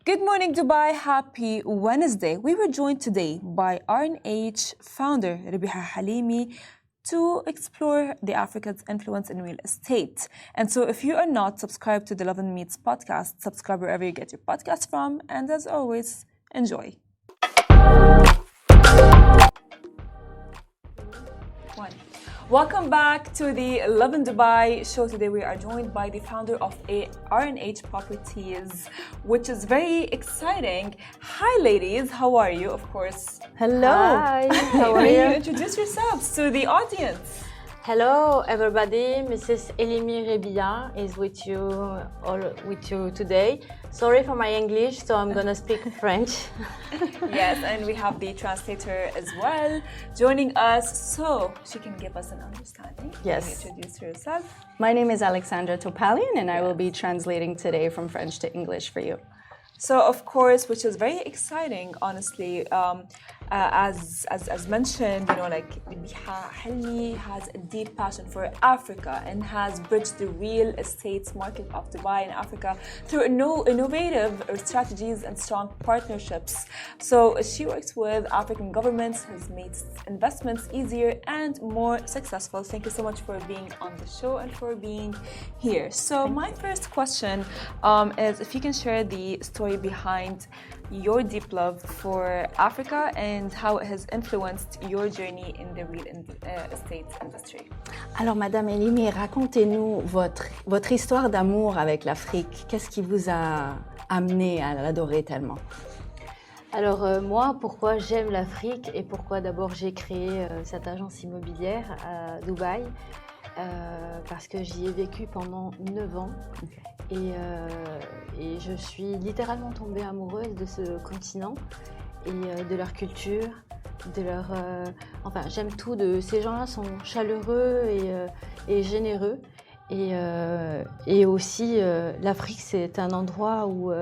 Good morning, Dubai. Happy Wednesday. We were joined today by R&H founder Rebiha Helimi to explore the Africa's influence in real estate. And so if you are not subscribed to the Lovin Meets podcast, subscribe wherever you get your podcast from. And as always, enjoy. Welcome back to the Lovin Dubai show. Today we are joined by the founder of R&H Properties, which is very exciting. Hi ladies, how are you? Of course. Hello. Hi, how are May you? you introduce yourselves to the audience? Hello, everybody. Mrs. Helimi Rebiha is with you today. Sorry for my English, so I'm gonna speak French. Yes, and we have the translator as well joining us, so she can give us an understanding. Yes. Can you introduce yourself? My name is Alexandra Topalian, and I will be translating today from French to English for you. So, of course, which is very exciting, honestly. As mentioned, like Rebiha Helimi has a deep passion for Africa and has bridged the real estate market of Dubai and Africa through innovative strategies and strong partnerships. So she works with African governments, has made investments easier and more successful. Thank you so much for being on the show and for being here. So my first question is if you can share the story behind your deep love for Africa and how it has influenced your journey in the real estate industry. Alors, Madame Helimi, racontez-nous votre histoire d'amour avec l'Afrique. Qu'est-ce qui vous a amené à l'adorer tellement? Alors moi, pourquoi j'aime l'Afrique et pourquoi d'abord j'ai créé cette agence immobilière à Dubaï, parce que j'y ai vécu pendant 9 ans. Et je suis littéralement tombée amoureuse de ce continent et de leur culture, de leur... enfin, j'aime tout. Ces gens-là sont chaleureux et généreux. Et aussi, l'Afrique, c'est un endroit où...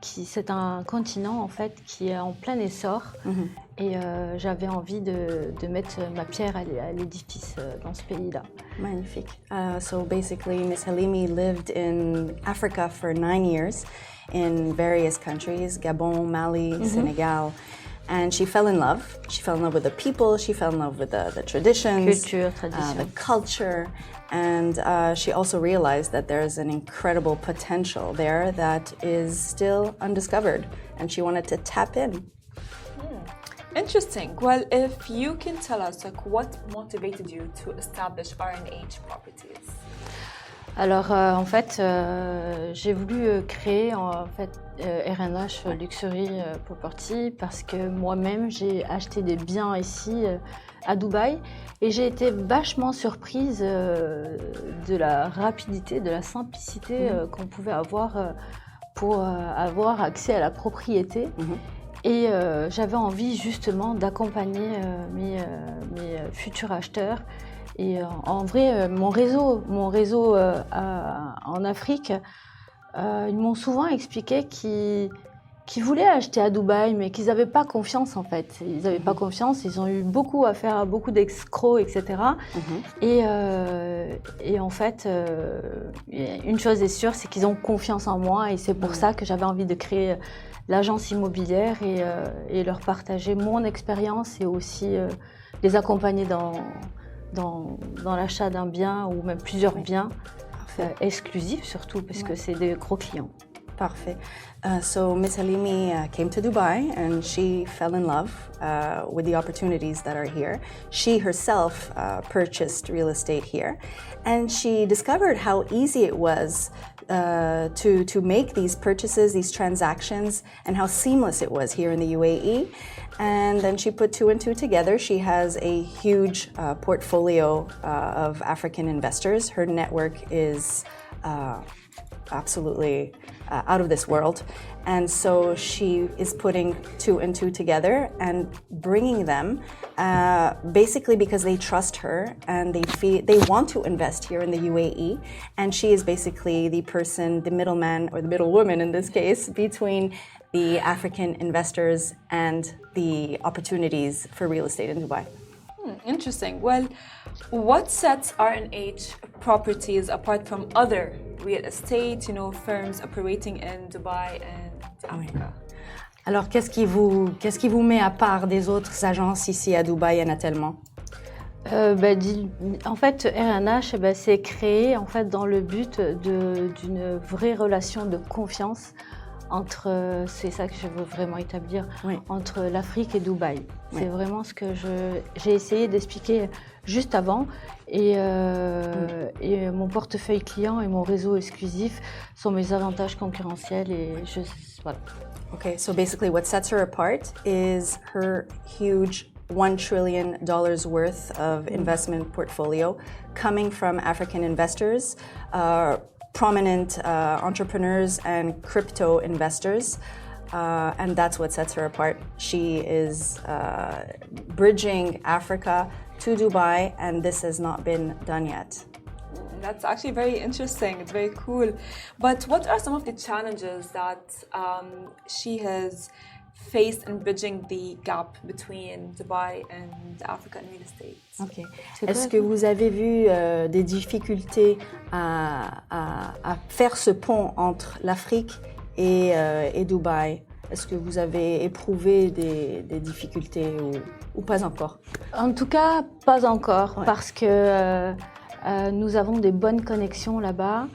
c'est un continent, en fait, qui est en plein essor. Mm-hmm. Et j'avais envie de mettre ma pierre à l'édifice dans ce pays-là. Magnifique. So basically, Miss Helimi lived in Africa for 9 years in various countries, Gabon, Mali, mm-hmm. Senegal. And she fell in love. She fell in love with the people. She fell in love with the traditions, the culture. And she also realized that there's an incredible potential there that is still undiscovered. And she wanted to tap in. Interesting. Well, if you can tell us, what motivated you to establish R&H Properties? Alors, en fait, j'ai voulu créer R&H Luxury Property parce que moi-même, j'ai acheté des biens ici à Dubaï et j'ai été vachement surprise de la rapidité, de la simplicité qu'on pouvait avoir pour avoir accès à la propriété. Et j'avais envie justement d'accompagner mes futurs acheteurs. Et en vrai, mon réseau en Afrique, ils m'ont souvent expliqué qu'ils voulaient acheter à Dubaï, mais qu'ils n'avaient pas confiance en fait. Ils n'avaient pas confiance, ils ont eu beaucoup à faire à beaucoup d'escrocs, etc. Et en fait, une chose est sûre, c'est qu'ils ont confiance en moi et c'est pour ça que j'avais envie de créer l'agence immobilière et leur partager mon expérience et aussi les accompagner dans l'achat d'un bien ou même plusieurs biens exclusifs surtout parce que c'est des gros clients. Parfait. So Miss Helimi came to Dubai and she fell in love with the opportunities that are here. She herself purchased real estate here and she discovered how easy it was to make these purchases, these transactions, and how seamless it was here in the UAE. And then she put 2 and 2 together. She has a huge portfolio of African investors. Her network is absolutely out of this world. And so she is putting 2 and 2 together and bringing them basically because they trust her and they want to invest here in the UAE. And she is basically the person, the middleman or the middlewoman in this case, between the African investors and the opportunities for real estate in Dubai. Interesting. Well, what sets R&H Properties apart from other real estate, firms operating in Dubai and Africa? Alors, qu'est-ce qui vous met à part des autres agences ici à Dubaï? Il y en a tellement. En fait, R&H, c'est créé en fait, dans le but d'une vraie relation de confiance entre, c'est ça que je veux vraiment établir, entre l'Afrique et Dubaï. Oui. C'est vraiment ce que j'ai essayé d'expliquer juste avant. Et mon portefeuille client et mon réseau exclusif sont mes avantages concurrentiels. Voilà. Okay, so basically what sets her apart is her huge $1 trillion worth of investment portfolio coming from African investors, prominent entrepreneurs and crypto investors, and that's what sets her apart. She is bridging Africa to Dubai, and this has not been done yet. That's actually very interesting. It's very cool. But what are some of the challenges that she has faced in bridging the gap between Dubai and Africa in real estate? Okay. Est-ce que vous avez vu des difficultés à faire ce pont entre l'Afrique et Dubaï? Est-ce que vous avez éprouvé des difficultés ou pas encore? En tout cas, pas encore, parce que nous avons des bonnes connexions là-bas,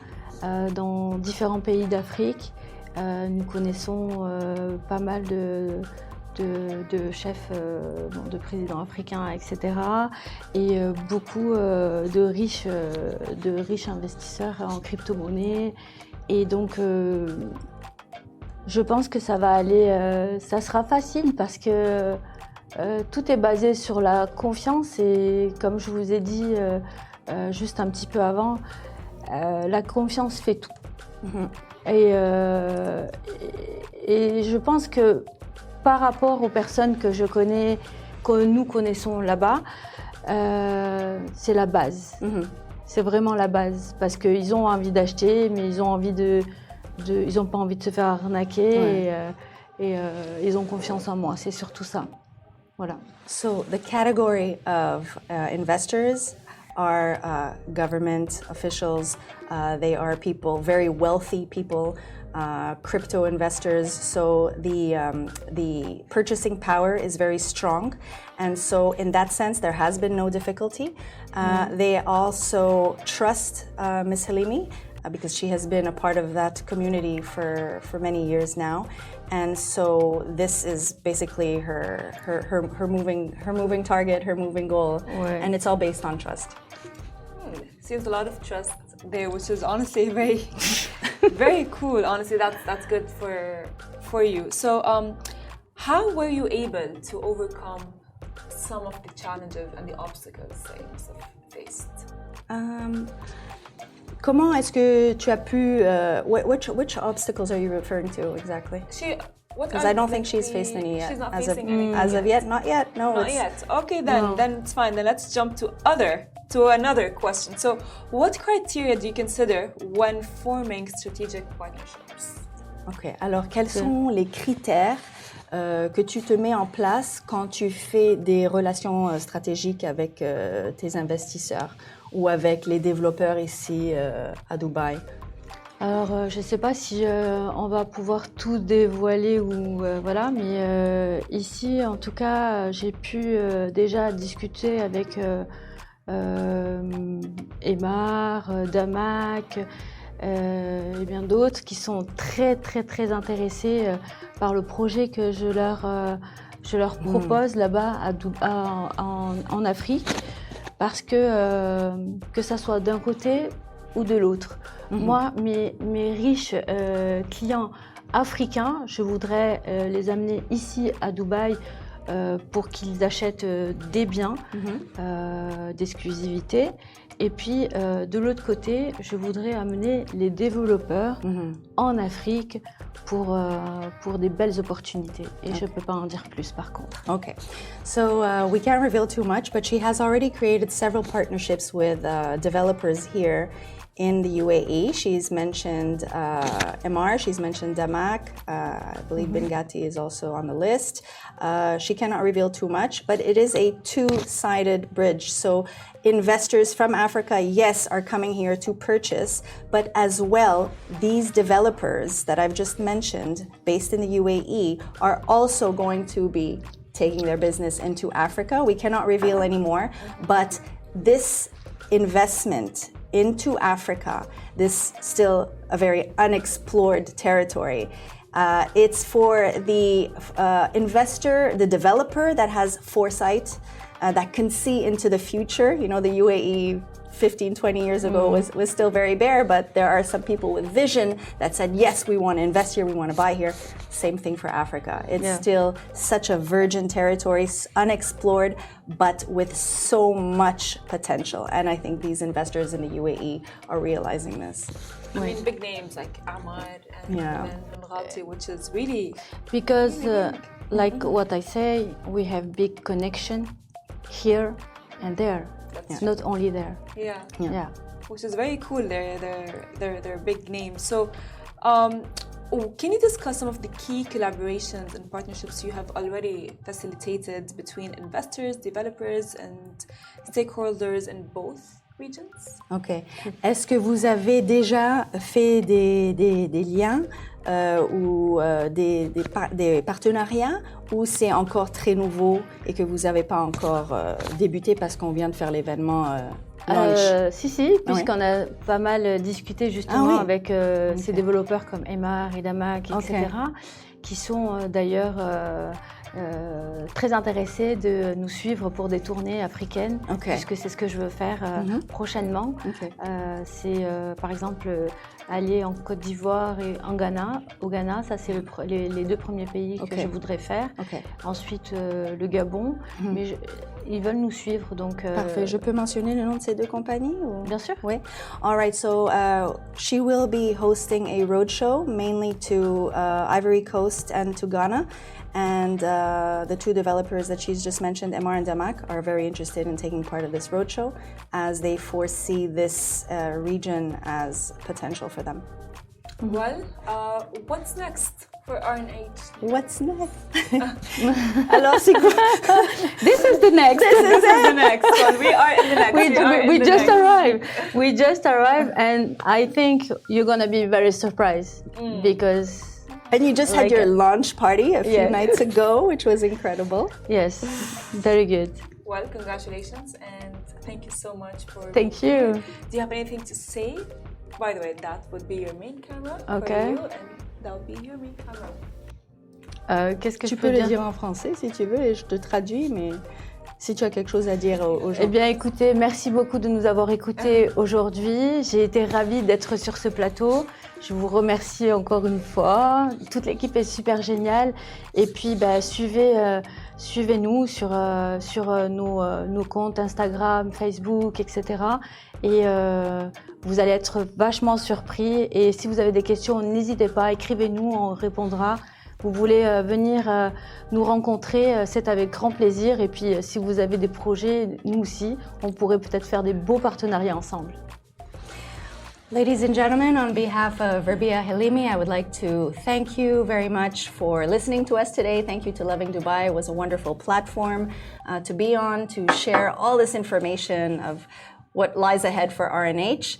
dans différents pays d'Afrique. Nous connaissons pas mal de chefs, de présidents africains, etc. Et beaucoup de riches investisseurs en crypto-monnaie. Et donc, je pense que ça va aller, ça sera facile parce que tout est basé sur la confiance. Et comme je vous ai dit juste un petit peu avant, la confiance fait tout. Et je pense que par rapport aux personnes que je connais, que nous connaissons là-bas, c'est la base. C'est vraiment la base parce qu'ils ont envie d'acheter, mais ils ont pas envie de se faire arnaquer et ils ont confiance en moi. C'est surtout ça. Voilà. So the category of investors are government officials. They are people, very wealthy people, crypto investors. So the purchasing power is very strong. And so in that sense, there has been no difficulty. They also trust Ms. Helimi because she has been a part of that community for many years now. And so this is basically her moving target, her moving goal, and it's all based on trust. Seems a lot of trust there, which is honestly very, very cool. Honestly, that's good for you. So, how were you able to overcome some of the challenges and the obstacles that you must have faced? Comment est-ce que tu as pu? Which obstacles are you referring to exactly? Because I don't think she's faced any yet. She's not facing any as of yet. Not yet. No. Not yet. Okay, then it's fine. Then let's jump to another question. So, what criteria do you consider when forming strategic partnerships? Okay. Alors, quels sont les critères que tu te mets en place quand tu fais des relations stratégiques avec tes investisseurs ou avec les développeurs ici à Dubaï? Alors, je ne sais pas si on va pouvoir tout dévoiler ou voilà, mais ici, en tout cas, j'ai pu déjà discuter avec Emar, Damak et bien d'autres qui sont très très très intéressés par le projet que je leur propose là-bas en Afrique, parce que ça soit d'un côté ou de l'autre. Moi, mes riches clients africains, je voudrais les amener ici à Dubaï pour qu'ils achètent des biens d'exclusivité. Et puis, de l'autre côté, je voudrais amener les développeurs en Afrique pour des belles opportunités. Et je ne peux pas en dire plus, par contre. Okay. So, we can't reveal too much, but she has already created several partnerships with developers here in the UAE. She's mentioned Emar, she's mentioned Damak, I believe Bengati is also on the list. She cannot reveal too much, but it is a two-sided bridge. So investors from Africa, yes, are coming here to purchase, but as well, these developers that I've just mentioned, based in the UAE, are also going to be taking their business into Africa. We cannot reveal anymore, but this investment into Africa, this still a very unexplored territory. It's for the investor, the developer that has foresight, that can see into the future. You know, the UAE 15, 20 years ago was still very bare, but there are some people with vision that said, yes, we want to invest here, we want to buy here. Same thing for Africa. It's still such a virgin territory, unexplored, but with so much potential. And I think these investors in the UAE are realizing this. I mean, big names like Ahmad and Ghati, which is really... Because, like what I say, we have big connection here and there. It's not only there. Yeah. Which is very cool. They're big names. So, can you discuss some of the key collaborations and partnerships you have already facilitated between investors, developers, and stakeholders in both regions? Ok. Est-ce que vous avez déjà fait des liens ou des partenariats, ou c'est encore très nouveau et que vous n'avez pas encore débuté parce qu'on vient de faire l'événement launch? Si, puisqu'on a pas mal discuté justement avec ces développeurs comme Emar et Damak, etc., qui sont d'ailleurs très intéressés de nous suivre pour des tournées africaines, puisque c'est ce que je veux faire prochainement. C'est par exemple aller en Côte d'Ivoire et en Ghana. Au Ghana, ça c'est les deux premiers pays que je voudrais faire. Ensuite le Gabon, mais ils veulent nous suivre, donc... Parfait. Je peux mentionner le nom de ces deux compagnies ou... Bien sûr. Oui. All right, so she will be hosting a roadshow mainly to Ivory Coast and to Ghana. And the two developers that she's just mentioned, Emar and Damak, are very interested in taking part of this roadshow as they foresee this region as potential for them. Well, what's next for RNH? What's next? Alors, c'est quoi? This is the next. This is the next one. We are in the next. We just arrived. We just arrived, and I think you're gonna be very surprised because. And you just had your launch party a few nights ago, which was incredible. Yes, very good. Well, congratulations and thank you so much for... Thank you. Do you have anything to say? By the way, that would be your main camera for you, and that would be your main camera. Qu'est-ce que tu peux le dire en français si tu veux et je te traduis, mais si tu as quelque chose à dire aux gens. Eh bien, écoutez, merci beaucoup de nous avoir écoutés aujourd'hui. J'ai été ravie d'être sur ce plateau. Je vous remercie encore une fois. Toute l'équipe est super géniale. Et puis, suivez-nous sur nos comptes Instagram, Facebook, etc. Et vous allez être vachement surpris. Et si vous avez des questions, n'hésitez pas, écrivez-nous, on répondra. Vous voulez venir nous rencontrer, c'est avec grand plaisir. Et puis, si vous avez des projets, nous aussi, on pourrait peut-être faire des beaux partenariats ensemble. Ladies and gentlemen, on behalf of Rebiha Helimi, I would like to thank you very much for listening to us today. Thank you to Lovin Dubai. It was a wonderful platform to be on, to share all this information of what lies ahead for RNH.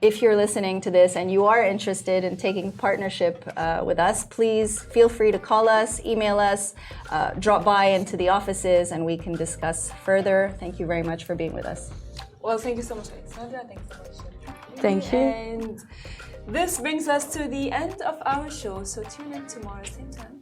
If you're listening to this and you are interested in taking partnership with us, please feel free to call us, email us, drop by into the offices, and we can discuss further. Thank you very much for being with us. Well, thank you so much, Alexandra. Thanks so much. Thank you. And this brings us to the end of our show. So tune in tomorrow, same time.